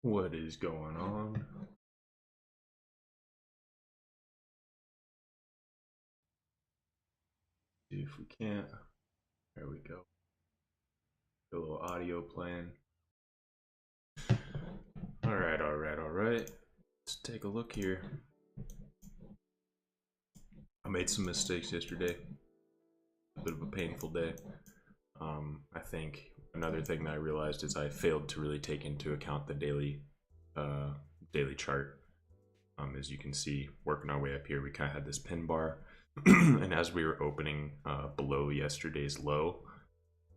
What is going on? See if we can't. There we go. A little audio playing. All right. Let's take a look here. I made some mistakes yesterday. A bit of a painful day. I think another thing that I realized is I failed to really take into account the daily chart. As you can see, working our way up here, we kind of had this pin bar, and as we were opening below yesterday's low,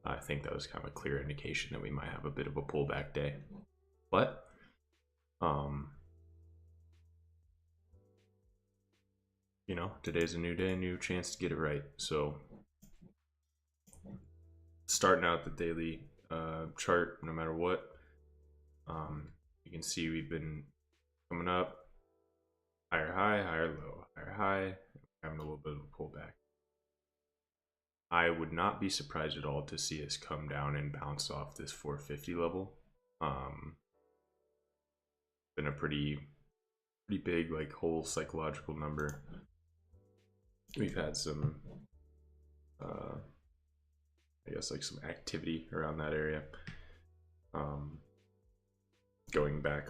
I think that was kind of a clear indication that we might have a bit of a pullback day. But today's a new day, new chance to get it right. So starting out the daily chart, no matter what, you can see we've been coming up higher high, higher low, higher high, having a little bit of a pullback. I would not be surprised at all to see us come down and bounce off this 450 level. Been a pretty big whole psychological number. We've had some I guess some activity around that area. Going back,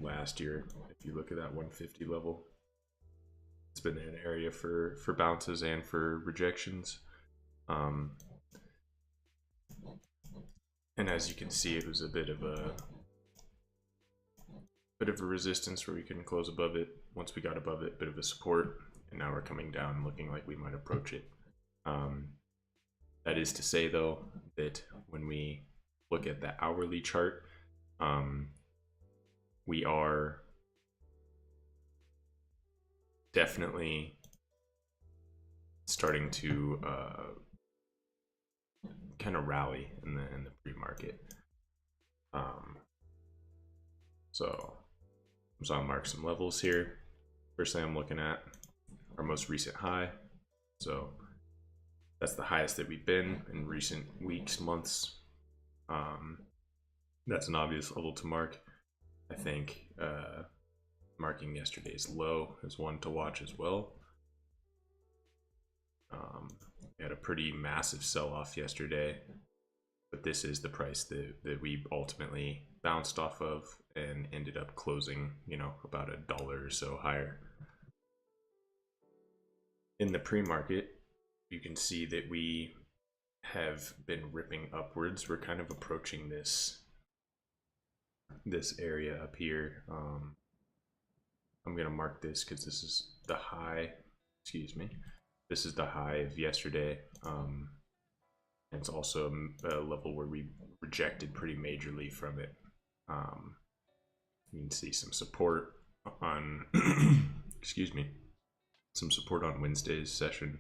last year, if you look at that 150 level, it's been an area for bounces and for rejections. And as you can see, it was a bit of a resistance where we couldn't close above it. Once we got above it, bit of a support, and now we're coming down looking like we might approach it. That is to say, though, that when we look at the hourly chart, we are definitely starting to kind of rally in the pre-market. So I'll mark some levels here. First thing I'm looking at our most recent high. So that's the highest that we've been in recent weeks, months. That's an obvious level to mark. I think marking yesterday's low is one to watch as well. We had a pretty massive sell-off yesterday, but this is the price that we ultimately bounced off of and ended up closing, about $1 or so higher. In the pre-market, you can see that we have been ripping upwards. We're kind of approaching this area up here. I'm gonna mark this because this is the high. Excuse me. This is the high of yesterday. And it's also a level where we rejected pretty majorly from it. You can see some support on excuse me, some support on Wednesday's session.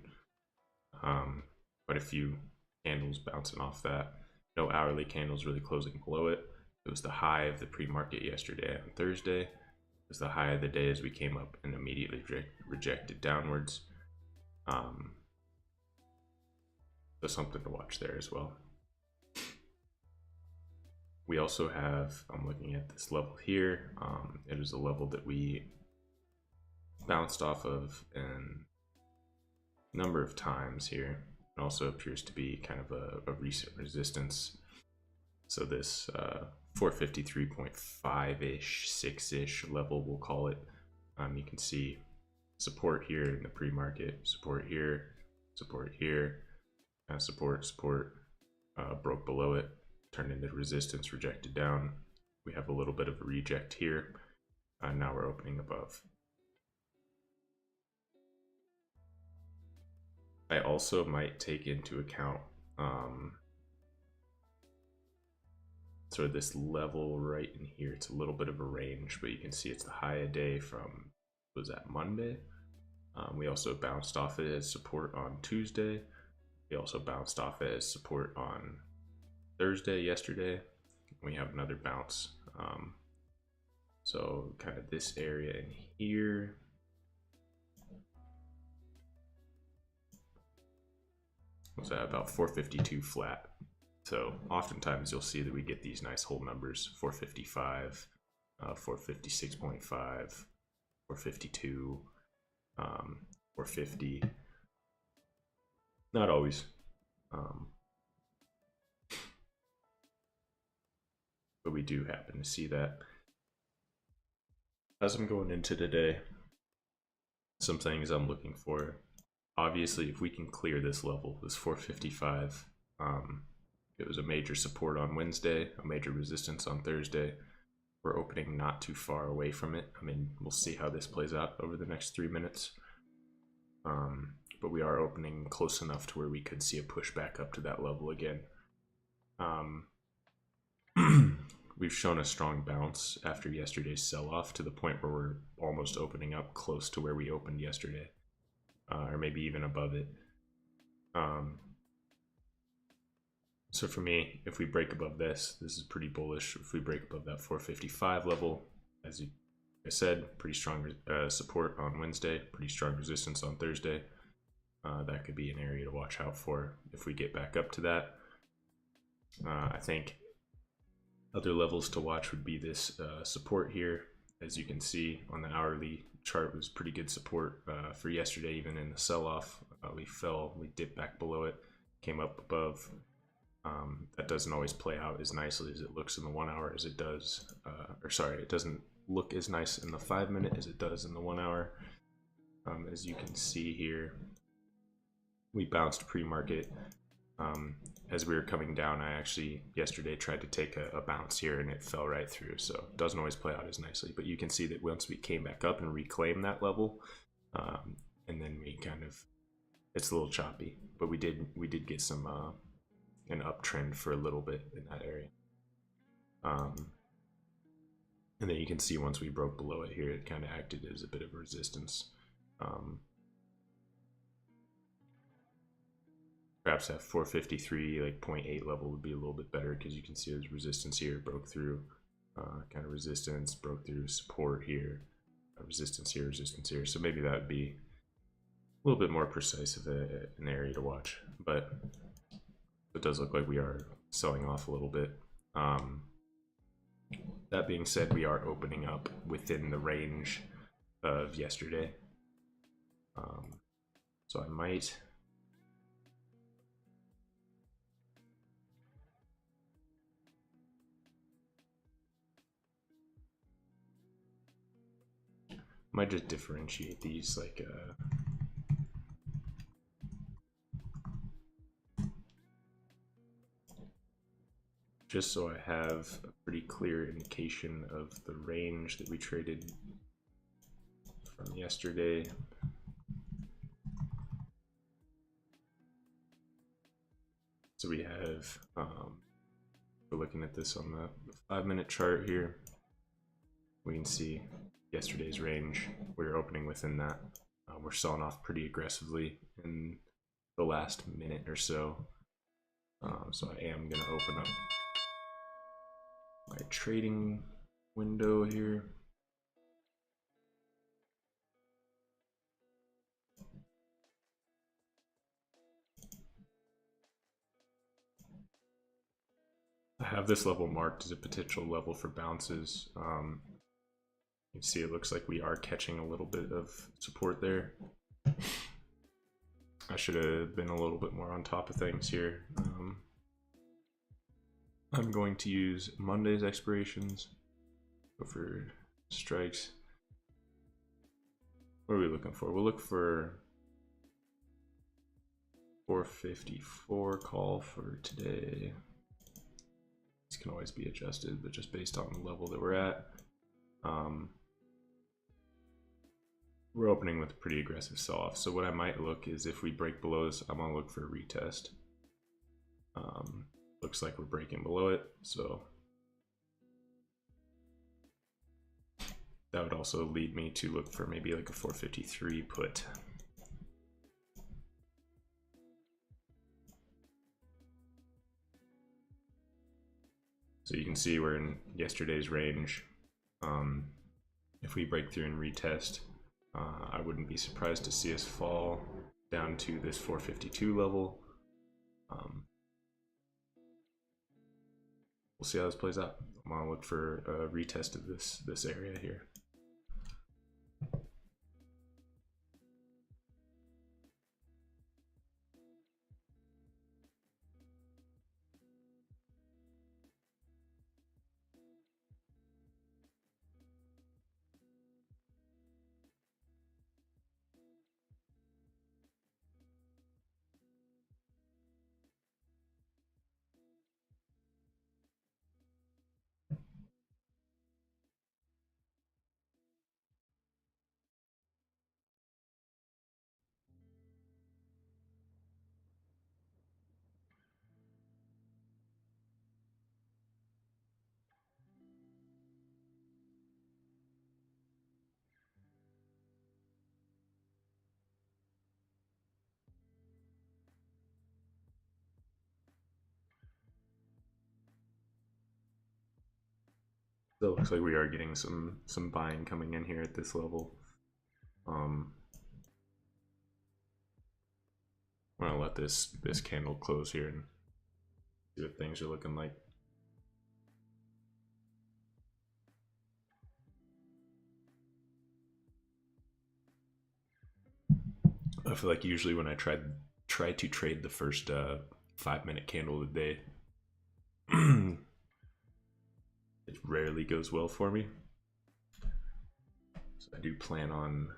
Quite a few candles bouncing off that. No hourly candles really closing below it. It was the high of the pre-market yesterday on Thursday. It was the high of the day as we came up and immediately rejected downwards. So something to watch there as well. We also have, I'm looking at this level here. It is a level that we bounced off of a number of times here. It also appears to be kind of a recent resistance. So this 453.5-ish, 6-ish level, we'll call it. You can see support here in the pre-market, support here, support, broke below it, turned into resistance, rejected down. We have a little bit of a reject here. Now we're opening above. I also might take into account sort of this level right in here. It's a little bit of a range, but you can see it's the high a day from, was that Monday? We also bounced off it as support on Tuesday. We also bounced off it as support on Thursday, yesterday. We have another bounce. So kind of this area in here. Was that about 452 flat? So oftentimes you'll see that we get these nice whole numbers: 455, 456.5, 452, 450. Not always. But we do happen to see that. As I'm going into today, some things I'm looking for. Obviously, if we can clear this level, this 455, it was a major support on Wednesday, a major resistance on Thursday. We're opening not too far away from it. I mean, we'll see how this plays out over the next 3 minutes. But we are opening close enough to where we could see a push back up to that level again. We've shown a strong bounce after yesterday's sell-off to the point where we're almost opening up close to where we opened yesterday, or maybe even above it. So for me, if we break above this is pretty bullish. If we break above that 455 level, as I said, pretty strong support on Wednesday, pretty strong resistance on Thursday. That could be an area to watch out for if we get back up to that. I think other levels to watch would be this support here. As you can see on the hourly chart, was pretty good support for yesterday. Even in the sell-off, we dipped back below it, came up above. That doesn't always play out as nicely as it looks in the 1 hour as it does, it doesn't look as nice in the 5 minute as it does in the 1 hour. As you can see here, we bounced pre-market. As we were coming down, I actually yesterday tried to take a bounce here and it fell right through, so it doesn't always play out as nicely. But you can see that once we came back up and reclaimed that level, and then we kind of, it's a little choppy, but we did get some an uptrend for a little bit in that area. And then you can see once we broke below it here, it kind of acted as a bit of resistance. Perhaps that 453, like 0.8 level would be a little bit better, because you can see there's resistance here, broke through, kind of resistance, broke through, support here, resistance here, resistance here. So maybe that would be a little bit more precise of an area to watch. But it does look like we are selling off a little bit. That being said, we are opening up within the range of yesterday. So I might just differentiate these, like just so I have a pretty clear indication of the range that we traded from yesterday. So we have, we're looking at this on the 5 minute chart here. We can see yesterday's range. We're opening within that. We're selling off pretty aggressively in the last minute or so. So I am going to open up my trading window here. I have this level marked as a potential level for bounces. You can see it looks like we are catching a little bit of support there. I should have been a little bit more on top of things here. I'm going to use Monday's expirations. Go for strikes. What are we looking for? We'll look for 454 call for today. These can always be adjusted, but just based on the level that we're at. We're opening with a pretty aggressive sell-off. So what I might look is, if we break below this, I'm gonna look for a retest. Looks like we're breaking below it, so that would also lead me to look for maybe like a 453 put. So you can see we're in yesterday's range. If we break through and retest, I wouldn't be surprised to see us fall down to this 452 level. we'll see how this plays out. I'm gonna look for a retest of this area here. So it looks like we are getting some buying coming in here at this level. I'm gonna let this candle close here and see what things are looking like. I feel like usually when I try to trade the first 5-minute candle of the day, it rarely goes well for me. So I do plan on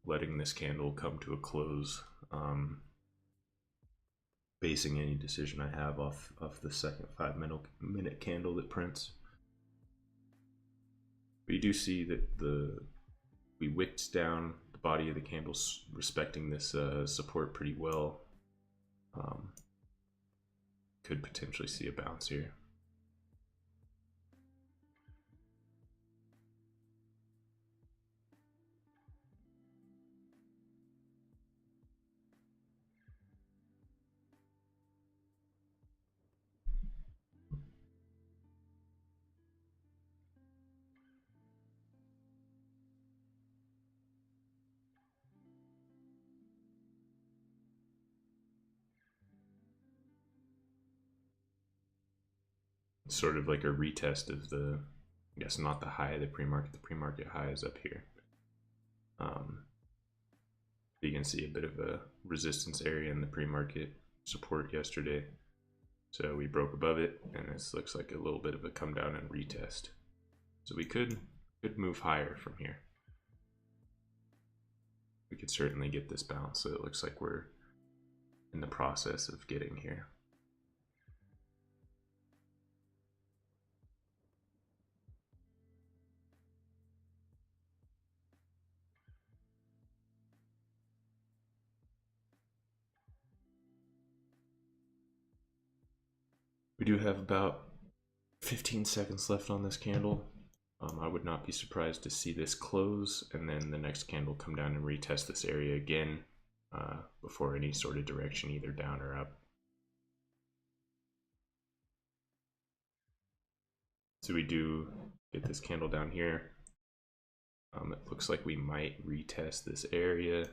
letting this candle come to a close, basing any decision I have off the second 5-minute candle that prints. But you do see that we wicked down the body of the candles, respecting this support pretty well. Could potentially see a bounce here. Sort of like a retest of the, I guess not the high of the pre-market. The pre-market high is up here. You can see a bit of a resistance area in the pre-market support yesterday. So we broke above it, and this looks like a little bit of a come down and retest. So we could move higher from here. We could certainly get this bounce. So it looks like we're in the process of getting here. We do have about 15 seconds left on this candle. I would not be surprised to see this close and then the next candle come down and retest this area again before any sort of direction, either down or up. So we do get this candle down here. It looks like we might retest this area.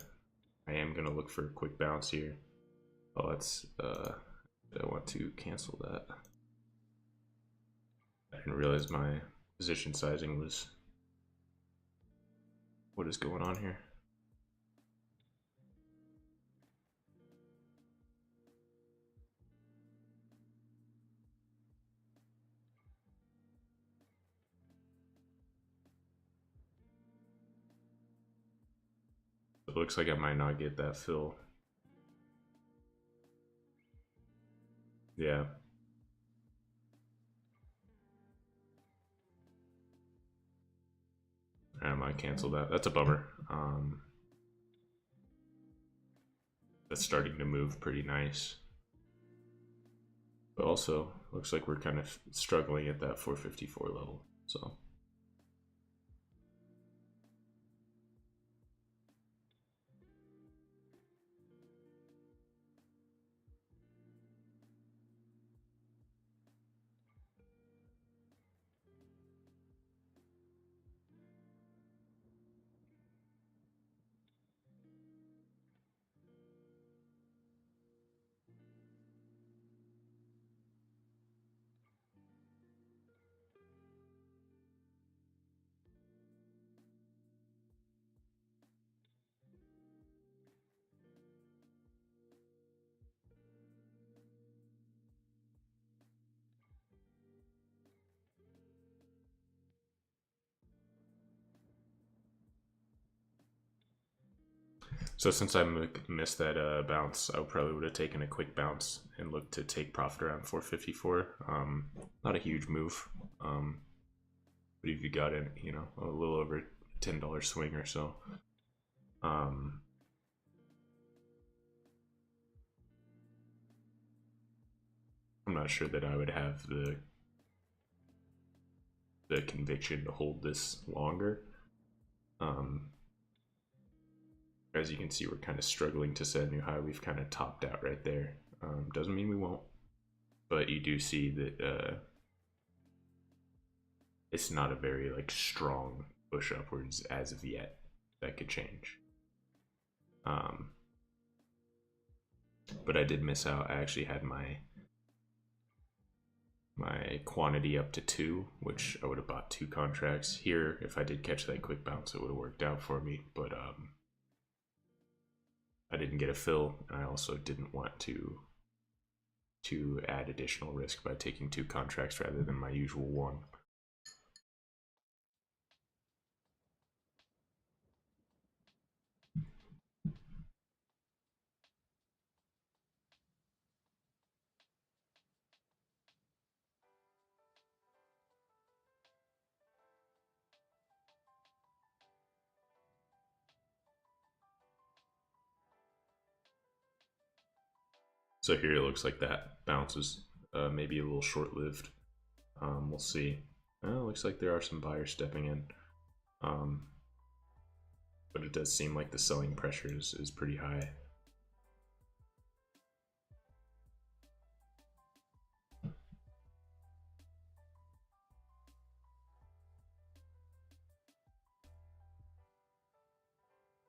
I am going to look for a quick bounce here. Oh, that's I want to cancel that. I didn't realize my position sizing was, what is going on here? It looks like I might not get that fill. Yeah. I might cancel that. That's a bummer. That's starting to move pretty nice. But also, looks like we're kind of struggling at that 454 level. So So since I missed that bounce, I probably would have taken a quick bounce and looked to take profit around 454. Not a huge move, but if you got in, you know, a little over $10 swing or so. I'm not sure that I would have the conviction to hold this longer. As you can see, we're kind of struggling to set a new high. We've kind of topped out right there. Doesn't mean we won't, but you do see that it's not a very like strong push upwards as of yet. That could change. But I did miss out. I actually had my quantity up to 2, which I would have bought 2 contracts here. If I did catch that quick bounce, it would have worked out for me, but I didn't get a fill, and I also didn't want to add additional risk by taking 2 contracts rather than my usual 1. So here it looks like that bounce is maybe a little short-lived. We'll see. It looks like there are some buyers stepping in, but it does seem like the selling pressure is pretty high.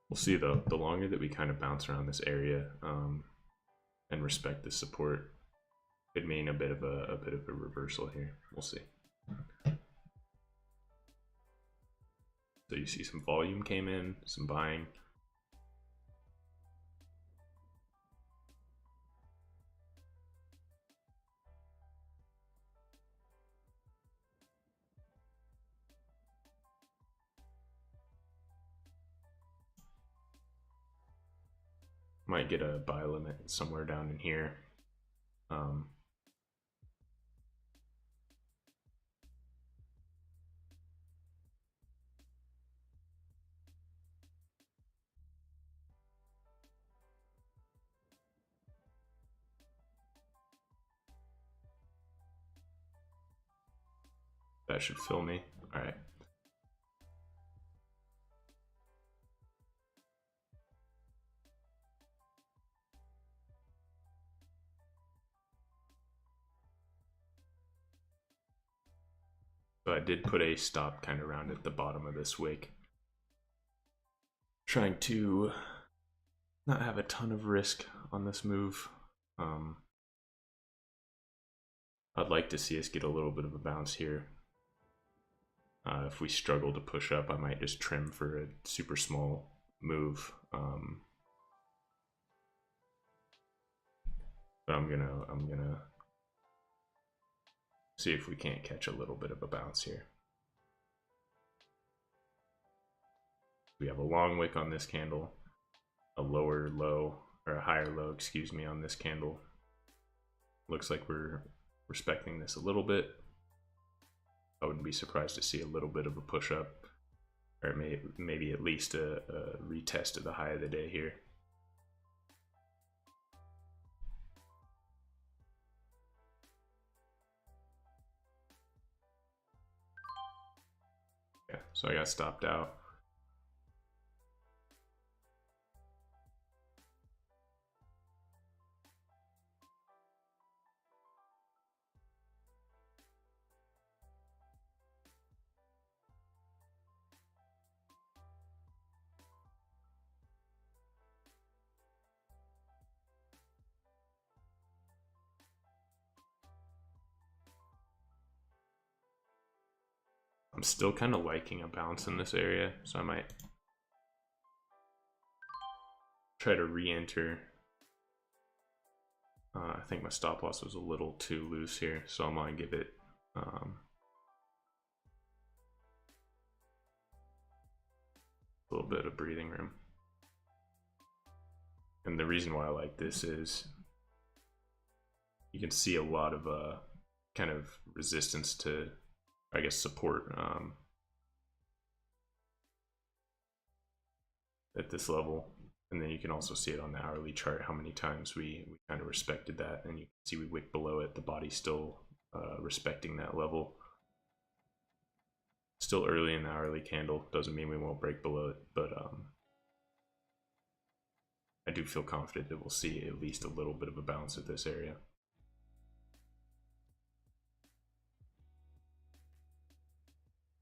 We'll see though. The longer that we kind of bounce around this area and respect the support, it mean a bit of a reversal here. We'll see. So you see some volume came in, some buying. Might get a buy limit somewhere down in here. That should fill me. All right. So I did put a stop kind of around at the bottom of this wick, trying to not have a ton of risk on this move. I'd like to see us get a little bit of a bounce here. If we struggle to push up, I might just trim for a super small move. But I'm gonna see if we can't catch a little bit of a bounce here. We have a long wick on this candle, a lower low, or a higher low, excuse me, on this candle. Looks like we're respecting this a little bit. I wouldn't be surprised to see a little bit of a push up, or maybe at least a retest of the high of the day here. Yeah, so I got stopped out. I'm still kind of liking a bounce in this area, so I might try to re-enter. I think my stop loss was a little too loose here, so I'm gonna give it a little bit of breathing room. And the reason why I like this is you can see a lot of kind of resistance to, I guess, support at this level. And then you can also see it on the hourly chart how many times we kind of respected that, and you can see we wick below it, the body's still respecting that level. Still early in the hourly candle, doesn't mean we won't break below it, but I do feel confident that we'll see at least a little bit of a bounce at this area.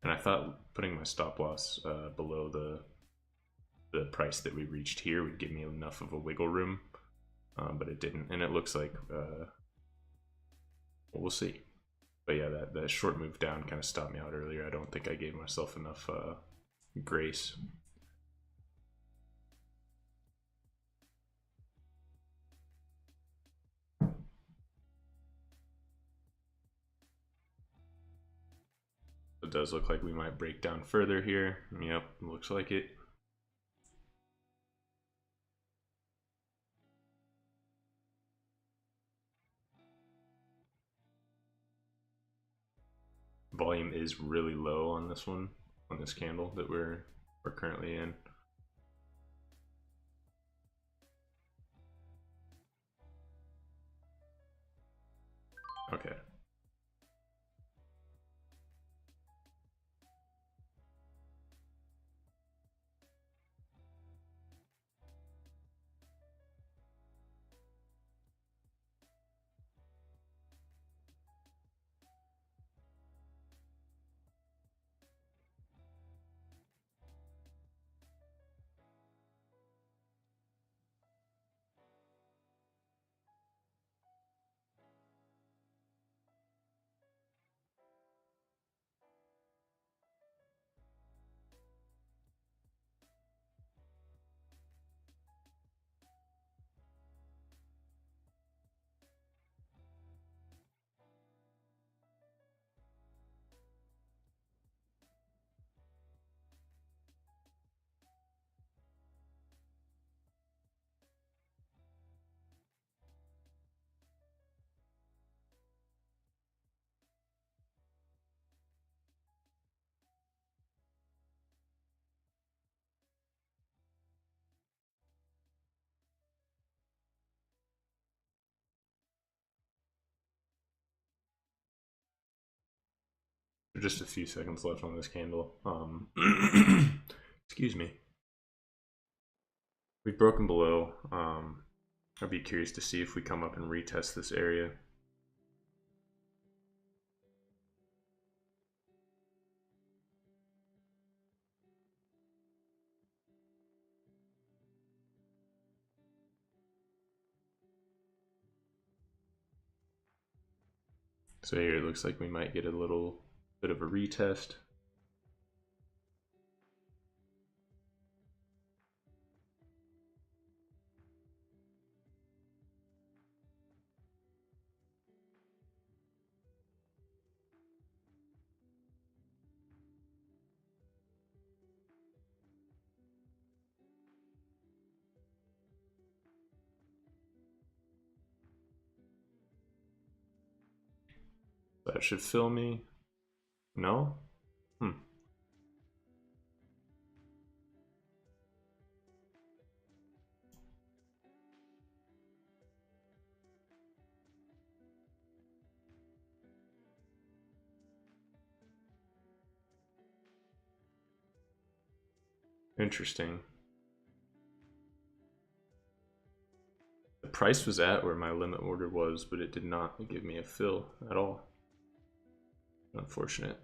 And I thought putting my stop loss below the price that we reached here would give me enough of a wiggle room, but it didn't, and it looks like well, we'll see. But yeah, that short move down kind of stopped me out earlier. I don't think I gave myself enough grace. It does look like we might break down further here. Yep, looks like it. Volume is really low on this one, on this candle that we're currently in. Okay. Just a few seconds left on this candle. Excuse me. We've broken below. I'd be curious to see if we come up and retest this area. So here it looks like we might get a little bit of a retest. That should fill me. No? Interesting. The price was at where my limit order was, but it did not give me a fill at all. Unfortunate.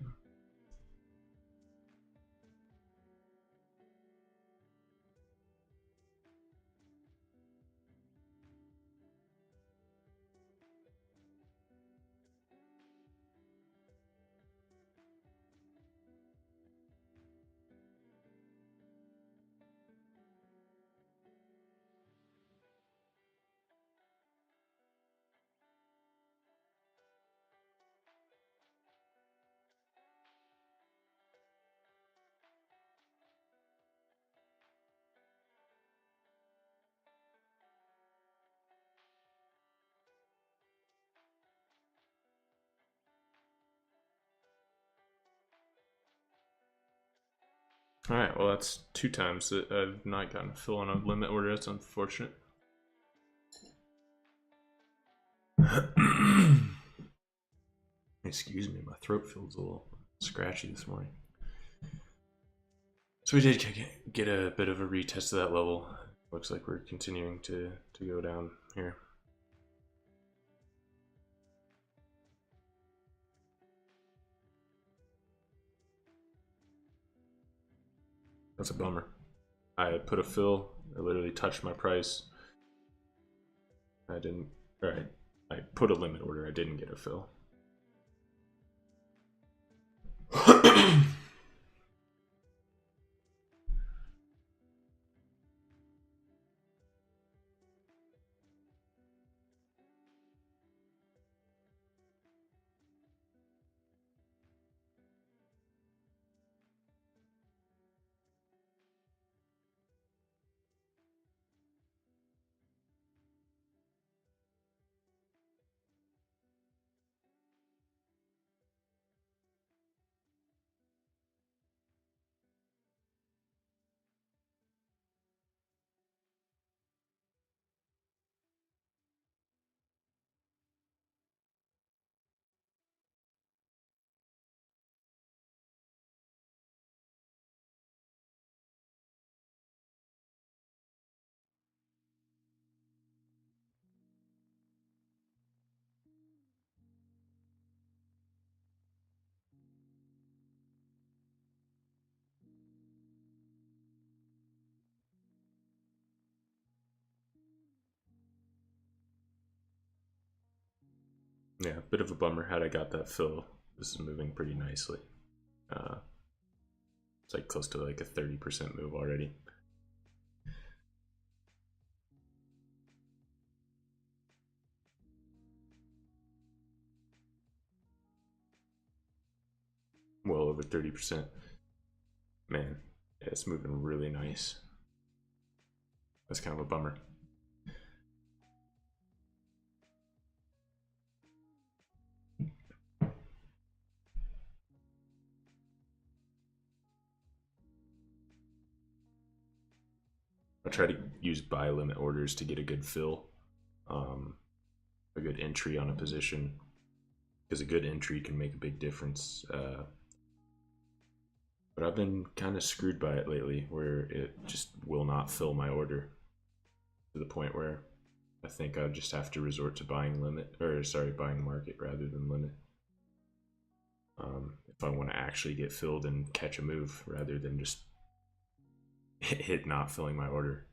All right, well, that's 2 times that I've not gotten a fill on a limit order. That's unfortunate. Excuse me, my throat feels a little scratchy this morning. So we did get a bit of a retest of that level. Looks like we're continuing to go down here. That's a bummer. I put a fill. I literally touched my price. I didn't. Alright. I put a limit order. I didn't get a fill. Yeah, bit of a bummer. Had I got that fill, this is moving pretty nicely. It's like close to like a 30% move already. Well over 30%. Man, yeah, it's moving really nice. That's kind of a bummer. I try to use buy limit orders to get a good fill, a good entry on a position, because a good entry can make a big difference. But I've been kind of screwed by it lately, where it just will not fill my order to the point where I think I just have to resort to buying limit, or sorry, buying market rather than limit. If I want to actually get filled and catch a move rather than just hit not filling my order.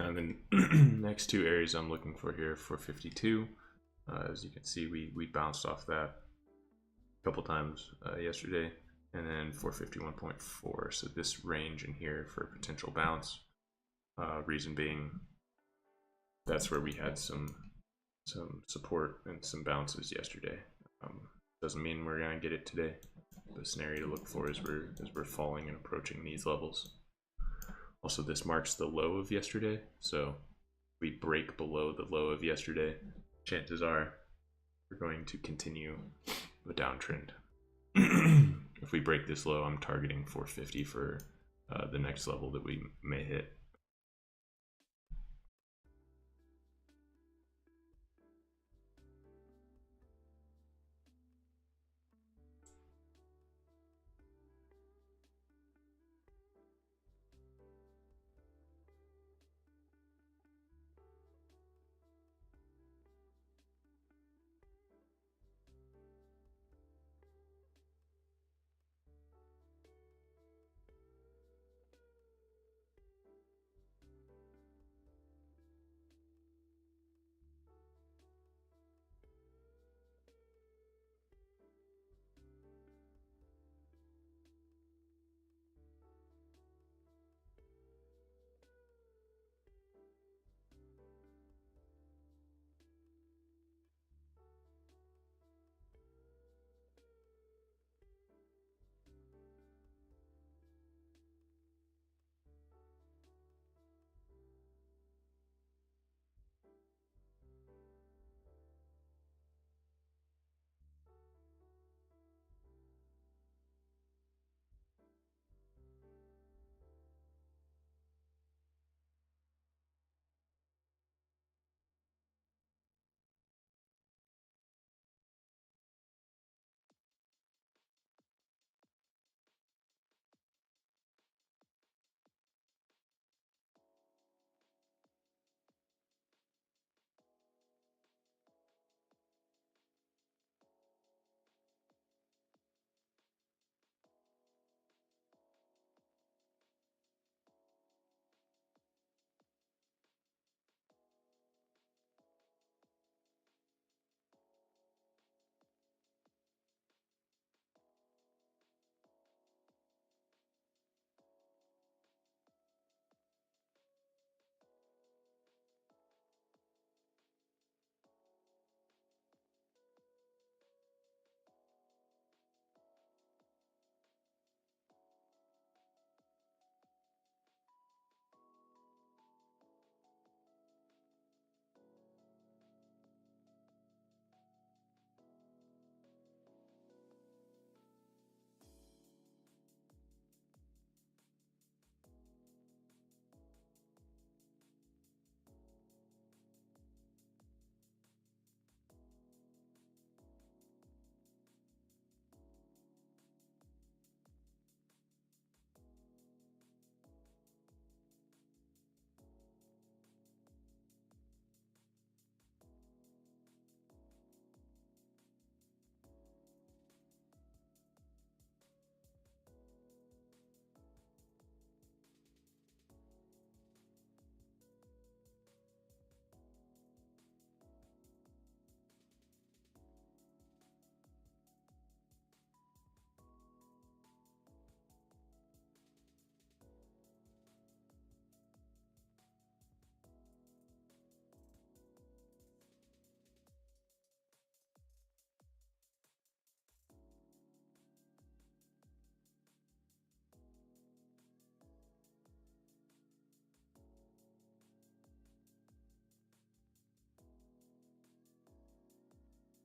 kind of the next two areas I'm looking for here for 52. As you can see, we bounced off that a couple times yesterday, and then 451.4. So this range in here for potential bounce. Reason being, that's where we had some support and some bounces yesterday. Doesn't mean we're gonna get it today. The scenario to look for is we're falling and approaching these levels. Also, this marks the low of yesterday, so if we break below the low of yesterday, chances are we're going to continue the downtrend. If we break this low, I'm targeting 450 for the next level that we may hit.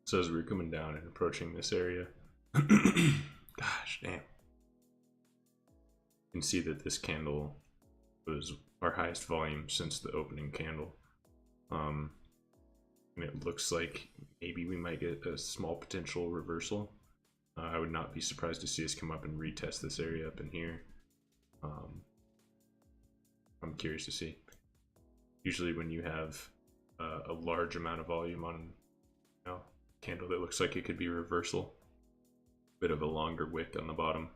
So as we're coming down and approaching this area, gosh damn, you can see that this candle was our highest volume since the opening candle. And it looks like maybe we might get a small potential reversal. I would not be surprised to see us come up and retest this area up in here. I'm curious to see. Usually when you have a large amount of volume on candle that looks like it could be reversal, bit of a longer wick on the bottom,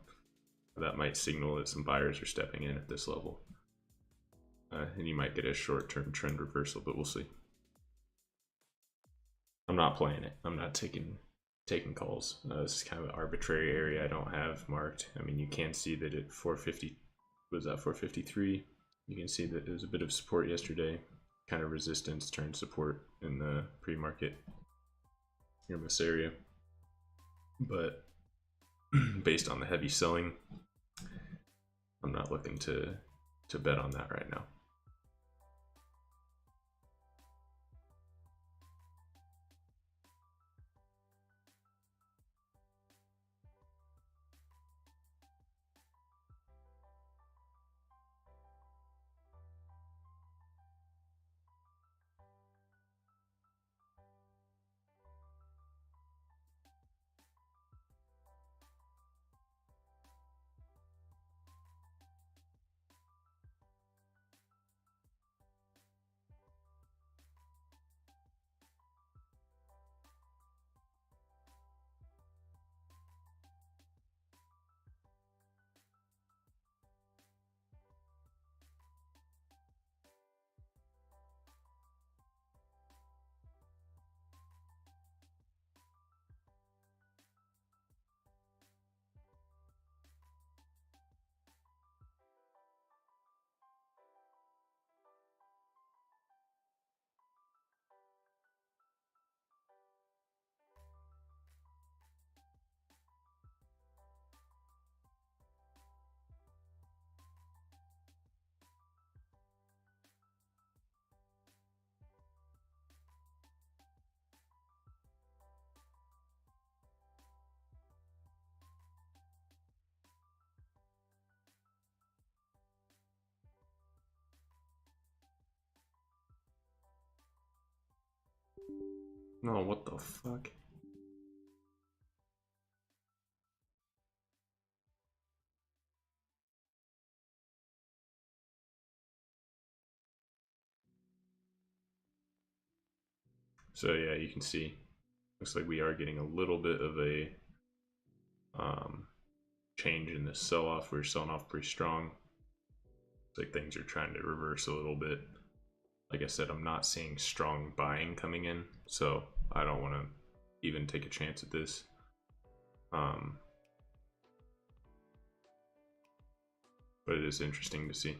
that might signal that some buyers are stepping in at this level. and you might get a short-term trend reversal, but we'll see. I'm not playing it. I'm not taking calls. This is kind of an arbitrary area I don't have marked. I mean, you can see that at 450, was that 453? You can see that there's a bit of support yesterday, kind of resistance turned support in the pre-market near this area. But based on the heavy selling, I'm not looking to bet on that right now. No, what the fuck? So yeah, you can see, looks like we are getting a little bit of a change in this sell-off. We're selling off pretty strong. It's like things are trying to reverse a little bit. Like I said, I'm not seeing strong buying coming in, so I don't want to even take a chance at this. But it is interesting to see.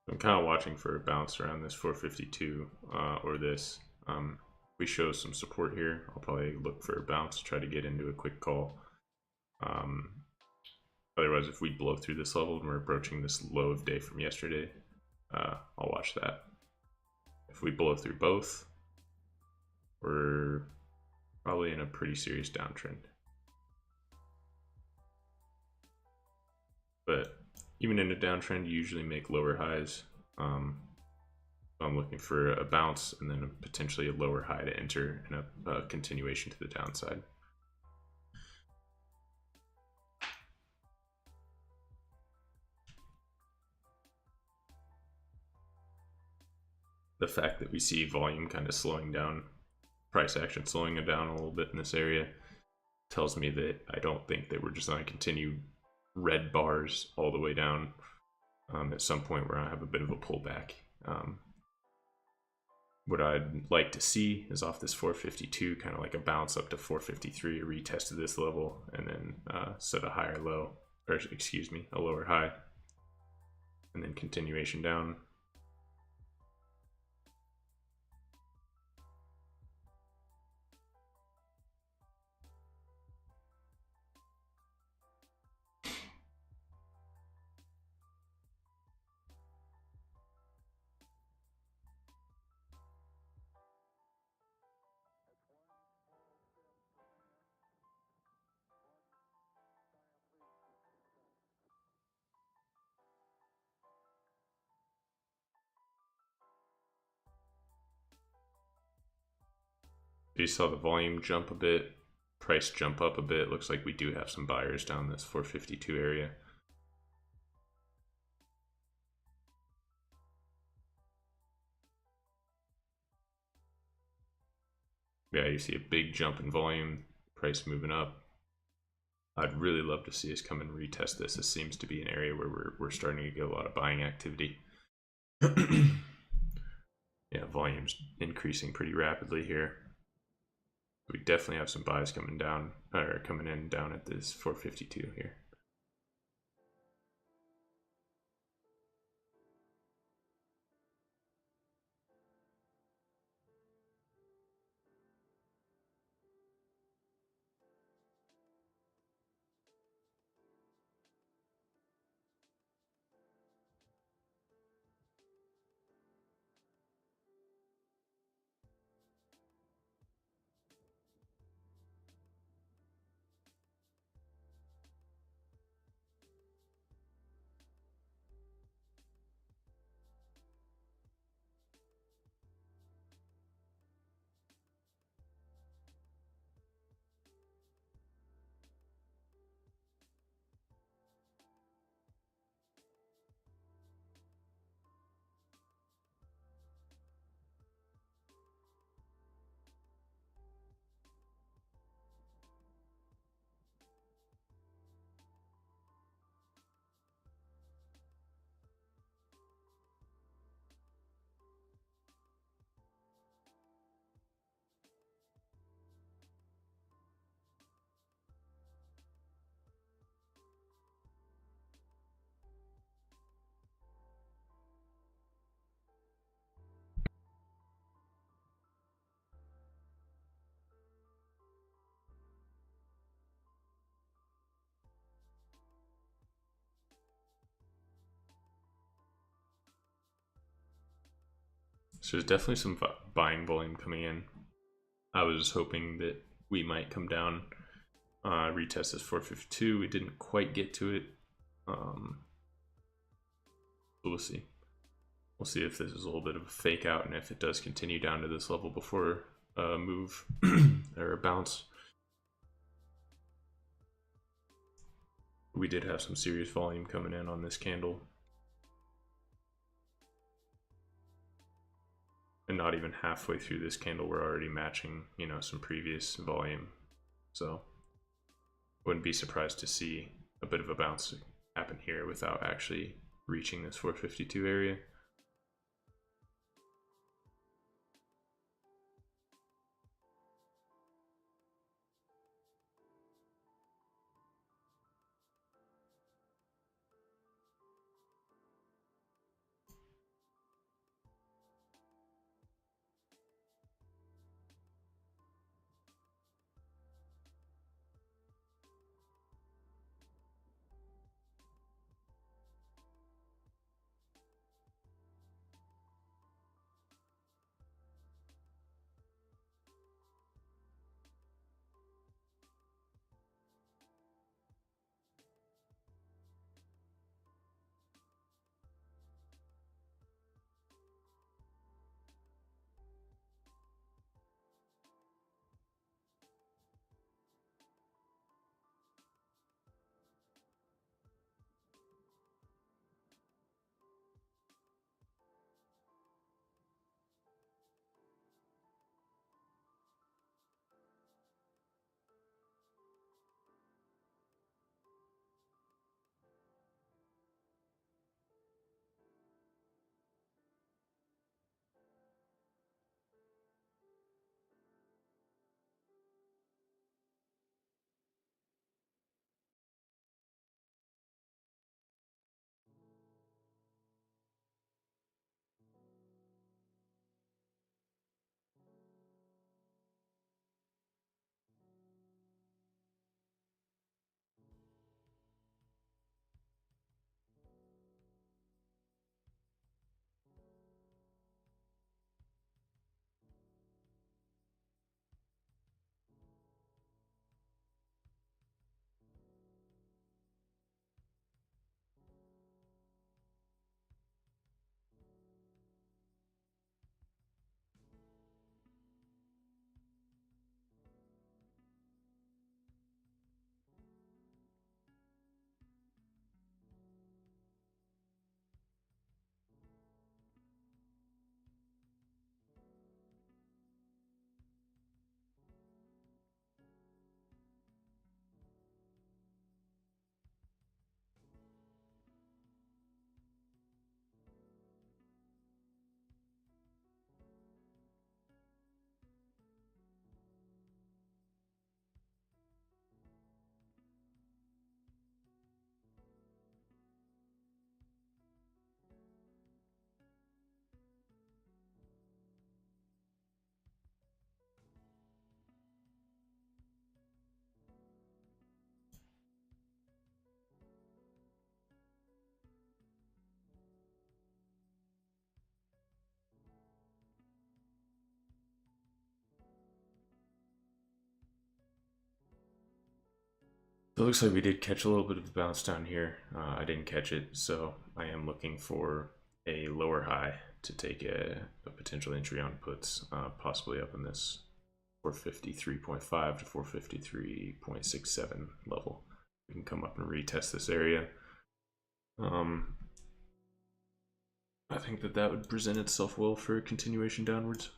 I'm kind of watching for a bounce around this 452 or this. We show some support here. I'll probably look for a bounce, try to get into a quick call. Otherwise, if we blow through this level and we're approaching this low of day from yesterday, I'll watch that. If we blow through both, we're probably in a pretty serious downtrend. But even in a downtrend, you usually make lower highs. I'm looking for a bounce and then potentially a lower high to enter and a continuation to the downside. The fact that we see volume kind of slowing down, price action slowing it down a little bit in this area, tells me that I don't think that we're just going to continue red bars all the way down. At some point, we're going to have a bit of a pullback. What I'd like to see is off this 452, kind of like a bounce up to 453, a retest of this level, and then set a higher low, or excuse me, a lower high, and then continuation down. You saw the volume jump a bit, price jump up a bit. Looks like we do have some buyers down this 452 area. Yeah, you see a big jump in volume, price moving up. I'd really love to see us come and retest this. This seems to be an area where we're starting to get a lot of buying activity. Yeah, volume's increasing pretty rapidly here. We definitely have some buys coming down, or coming in down at this 452 here. So there's definitely some buying volume coming in. I was hoping that we might come down, retest this 452. We didn't quite get to it. But we'll see. We'll see if this is a little bit of a fake out, and if it does continue down to this level before a move or a bounce. We did have some serious volume coming in on this candle. And not even halfway through this candle, we're already matching, you know, some previous volume. So wouldn't be surprised to see a bit of a bounce happen here without actually reaching this 452 area. So it looks like we did catch a little bit of the bounce down here. I didn't catch it, so I am looking for a lower high to take a potential entry on puts, possibly up in this 453.5 to 453.67 level. We can come up and retest this area. I think that would present itself well for a continuation downwards.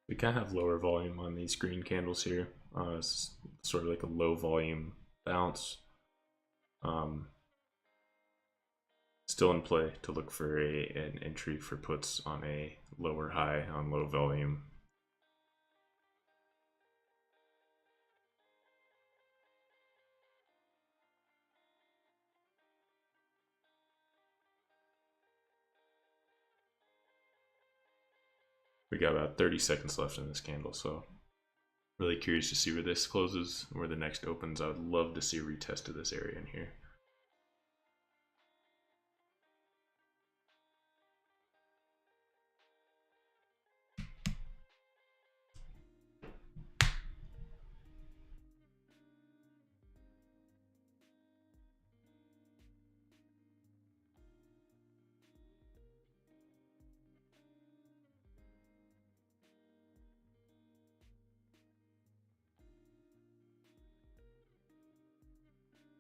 We kind of have lower volume on these green candles here. It's sort of like a low volume bounce. Still in play to look for an entry for puts on a lower high on low volume. We got about 30 seconds left in this candle, so really curious to see where this closes, where the next opens. I would love to see a retest of this area in here.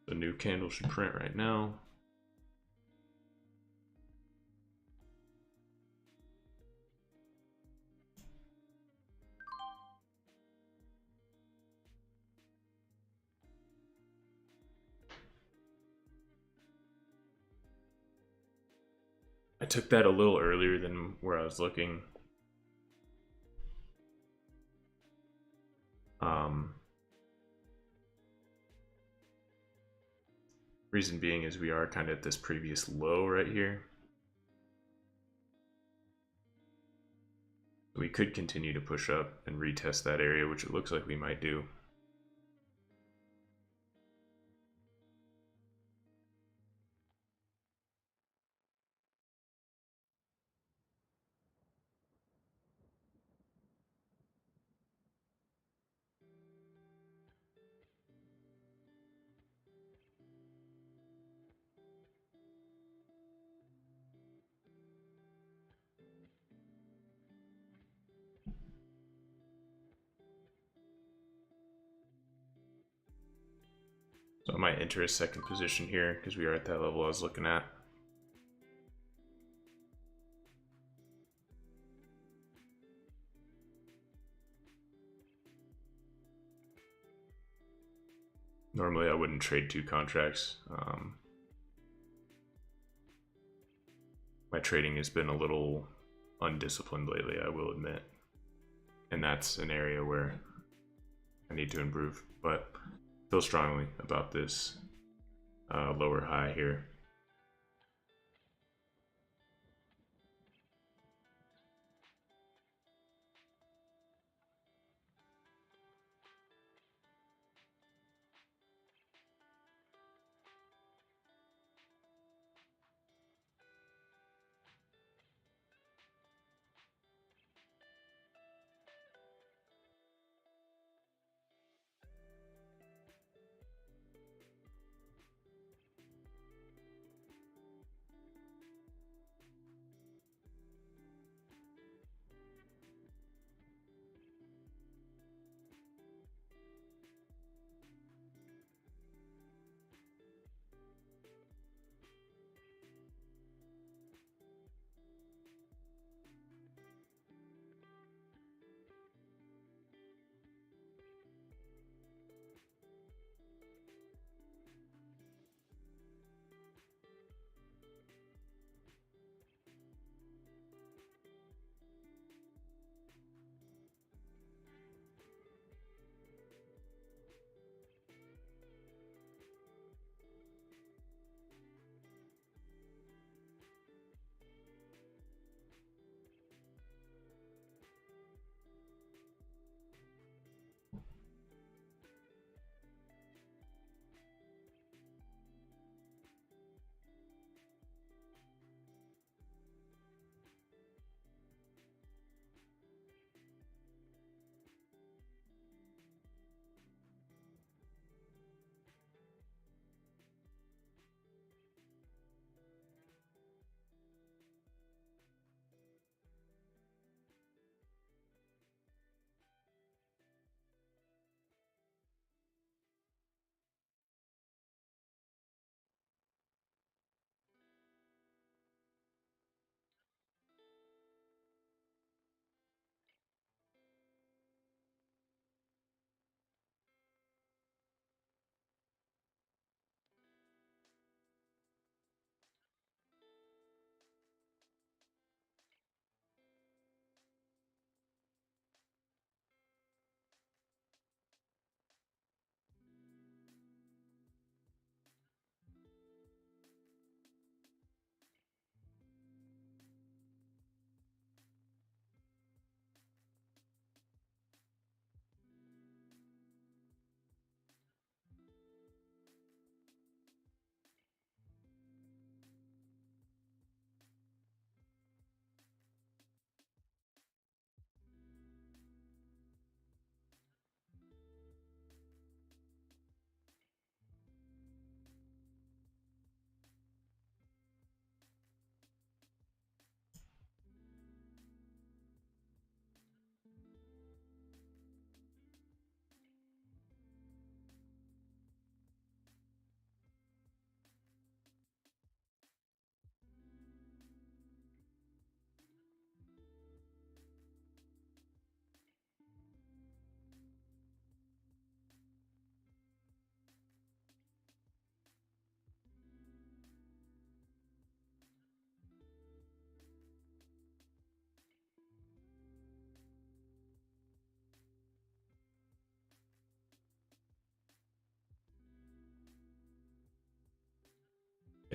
The new candle should print right now. I took that a little earlier than where I was looking. Reason being is we are kind of at this previous low right here. We could continue to push up and retest that area, which it looks like we might do. So I might enter a second position here because we are at that level I was looking at. Normally I wouldn't trade 2 contracts. My trading has been a little undisciplined lately, I will admit. And that's an area where I need to improve, but feel strongly about this lower high here.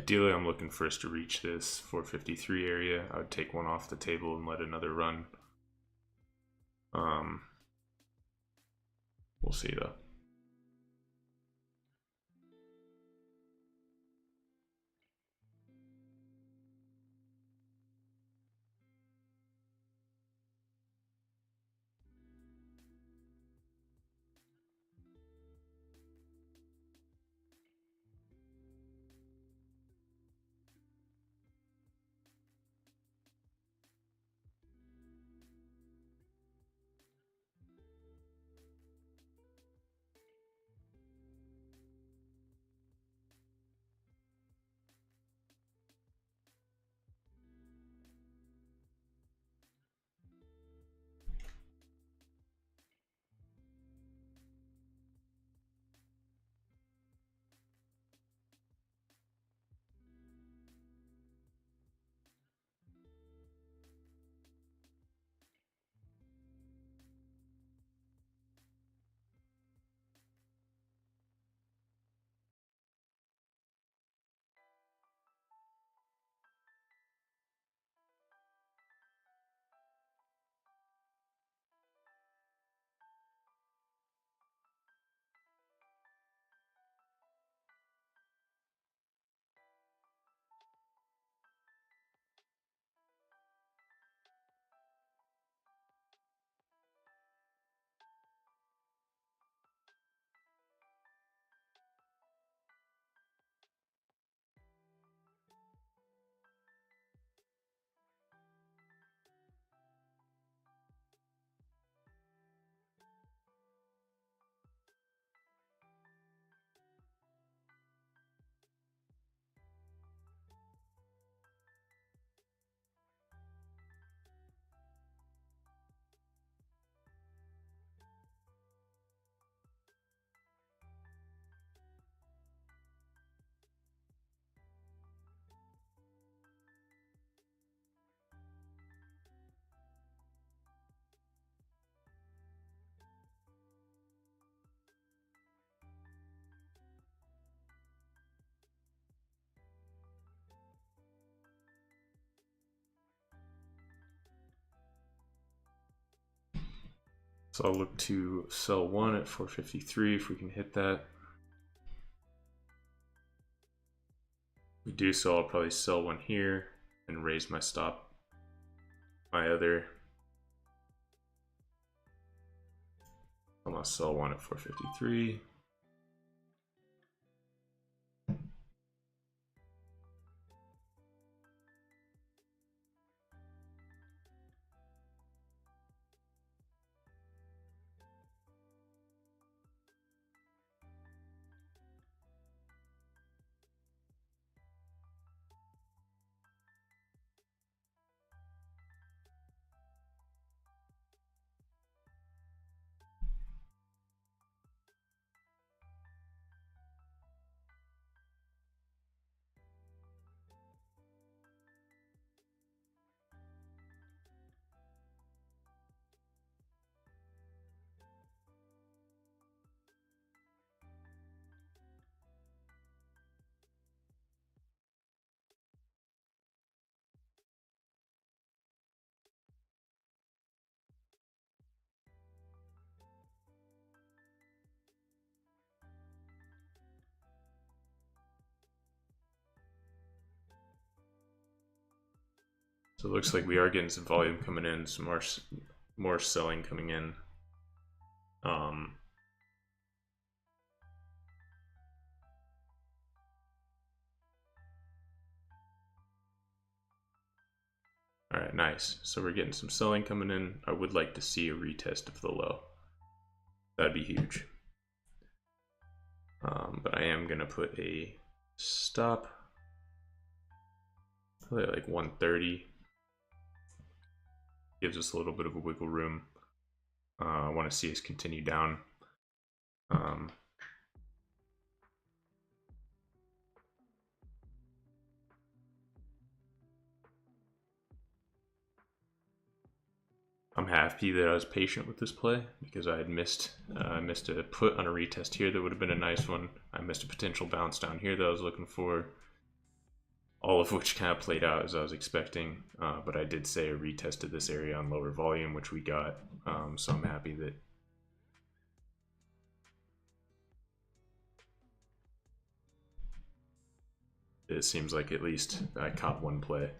Ideally, I'm looking for us to reach this 453 area. I would take one off the table and let another run. We'll see though. So I'll look to sell one at 453 if we can hit that. If we do so, I'll probably sell one here and raise my stop. My other, I'm gonna sell one at 453. So it looks like we are getting some volume coming in, some more selling coming in. All right, nice. So we're getting some selling coming in. I would like to see a retest of the low. That'd be huge. But I am gonna put a stop, probably like 130. Gives us a little bit of a wiggle room. I want to see us continue down. I'm happy that I was patient with this play because I had missed a put on a retest here that would have been a nice one. I missed a potential bounce down here that I was looking for. all of which kind of played out as I was expecting. But I did say I retested this area on lower volume, which we got. So I'm happy that it seems like at least I caught one play.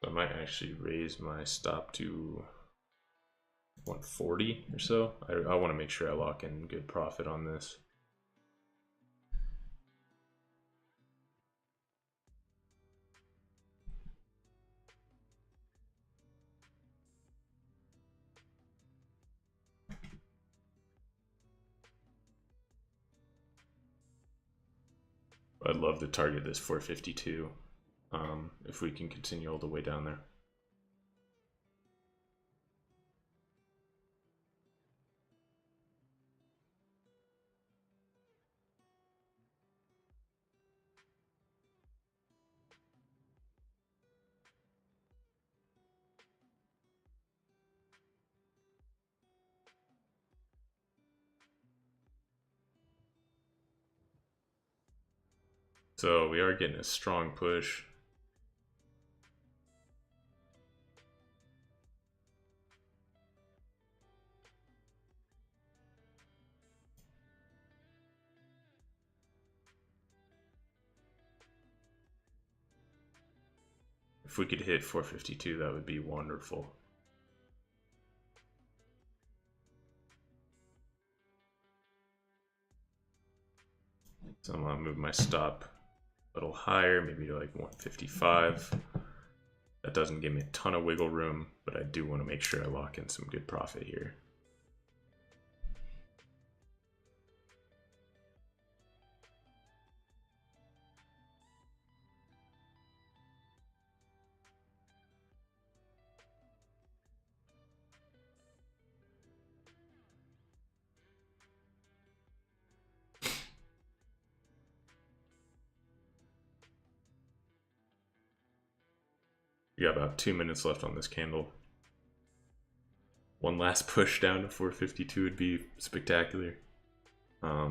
I might actually raise my stop to 140 or so. I want to make sure I lock in good profit on this. I'd love to target this 452 if we can continue all the way down there. So we are getting a strong push. If we could hit 452, that would be wonderful. So I'm gonna move my stop a little higher, maybe to like 155. That doesn't give me a ton of wiggle room, but I do want to make sure I lock in some good profit here. We got about 2 minutes left on this candle. One last push down to 452 would be spectacular. I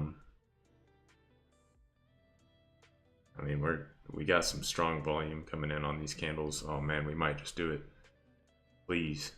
mean, we got some strong volume coming in on these candles. Oh man, we might just do it. Please.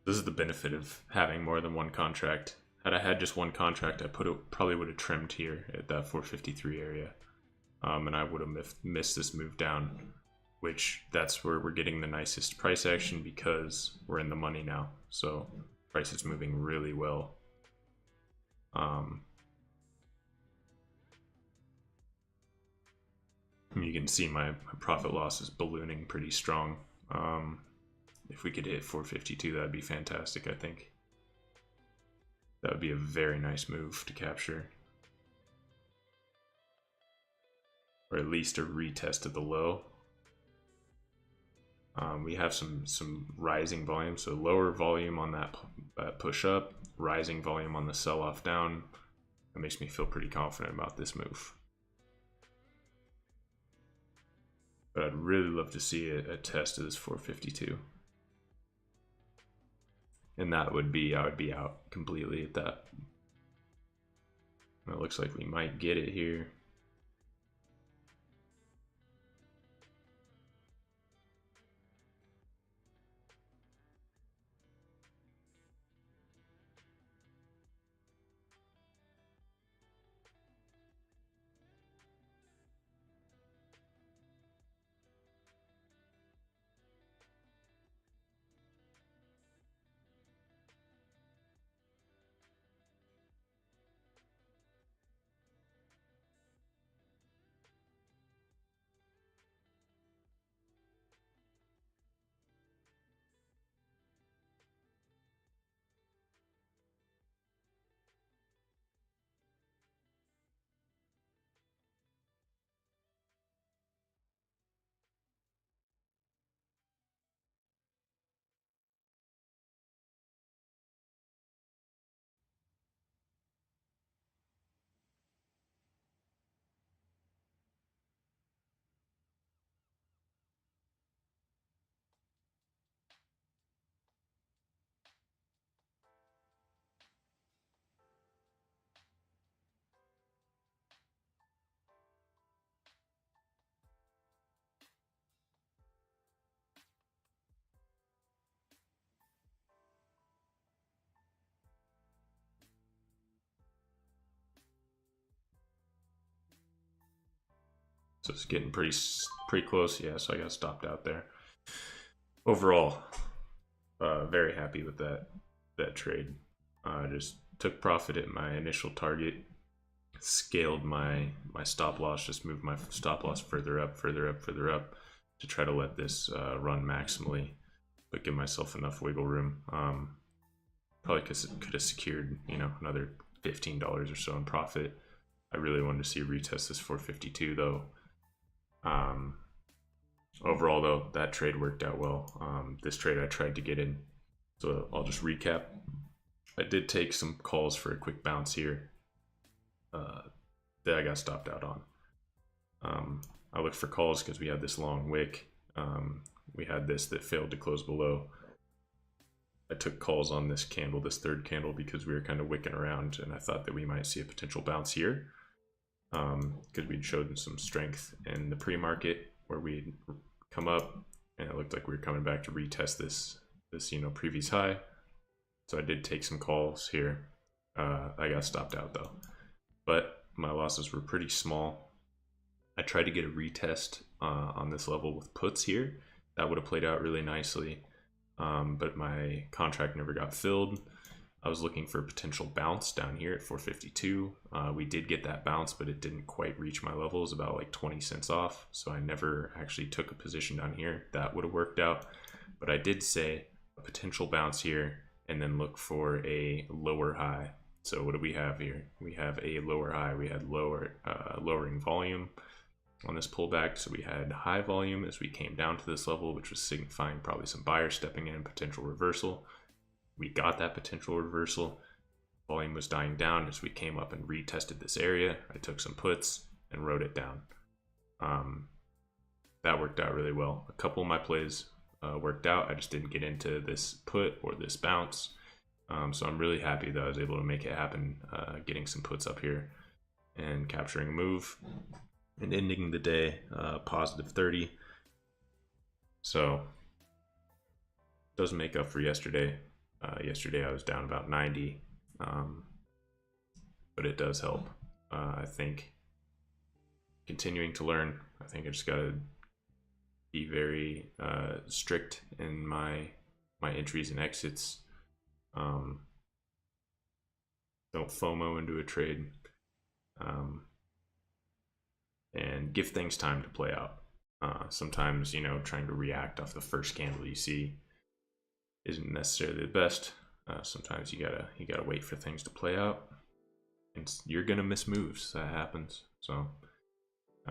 This is the benefit of having more than one contract. Had I had just one contract, I probably would have trimmed here at that 453 area, and I would have missed this move down. Which that's where we're getting the nicest price action because we're in the money now. So price is moving really well. You can see my profit loss is ballooning pretty strong. If we could hit 452, that'd be fantastic, I think. That would be a very nice move to capture. Or at least a retest of the low. We have some rising volume, so lower volume on that push up, rising volume on the sell off down. That makes me feel pretty confident about this move. But I'd really love to see a test of this 452. And that would be, I would be out completely at that. It looks like we might get it here. So it's getting pretty close. Yeah, so I got stopped out there. Overall, very happy with that trade. Just took profit at my initial target, scaled my stop loss, just moved my stop loss further up to try to let this run maximally, but give myself enough wiggle room. Probably could have secured, you know, another $15 or so in profit. I really wanted to see retest this 452 though. Overall though, that trade worked out well. This trade I tried to get in, so I'll just recap. I did take some calls for a quick bounce here that I got stopped out on. I looked for calls because we had this long wick. We had this that failed to close below. I took calls on this candle, this third candle, because we were kind of wicking around and I thought that we might see a potential bounce here, because we'd showed some strength in the pre-market where we'd come up and it looked like we were coming back to retest this you know, previous high. So I did take some calls here. I got stopped out though, but my losses were pretty small. I tried to get a retest on this level with puts here. That would have played out really nicely, but my contract never got filled. I was looking for a potential bounce down here at 452. We did get that bounce, but it didn't quite reach my levels, about like 20 cents off. So I never actually took a position down here. That would have worked out. But I did say a potential bounce here and then look for a lower high. So what do we have here? We have a lower high. We had lowering volume on this pullback. So we had high volume as we came down to this level, which was signifying probably some buyers stepping in, potential reversal. We got that potential reversal. Volume was dying down as we came up and retested this area. I took some puts and wrote it down. That worked out really well. A couple of my plays worked out. I just didn't get into this put or this bounce. So I'm really happy that I was able to make it happen, getting some puts up here and capturing a move and ending the day positive 30. So doesn't make up for yesterday. Yesterday I was down about 90, but it does help. I think continuing to learn. I think I just gotta be very strict in my entries and exits. Don't FOMO into a trade, and give things time to play out. Sometimes, you know, trying to react off the first candle you see isn't necessarily the best. Sometimes you gotta wait for things to play out, and you're gonna miss moves. That happens. So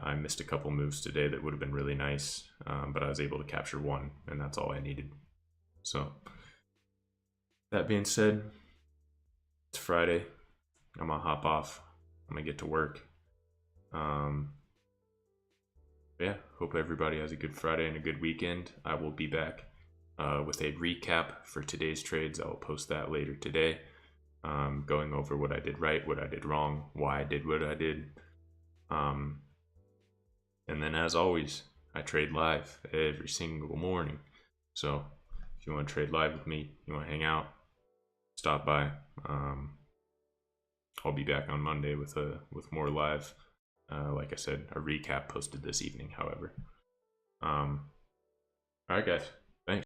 I missed a couple moves today that would have been really nice, but I was able to capture one, and that's all I needed. So that being said, it's Friday. I'm gonna hop off. I'm gonna get to work. Yeah, hope everybody has a good Friday and a good weekend. I will be back with a recap for today's trades. I will post that later today, going over what I did right, what I did wrong, why I did what I did. And then as always, I trade live every single morning. So if you want to trade live with me, you want to hang out, stop by. I'll be back on Monday with more live. Like I said, a recap posted this evening, however. All right, guys.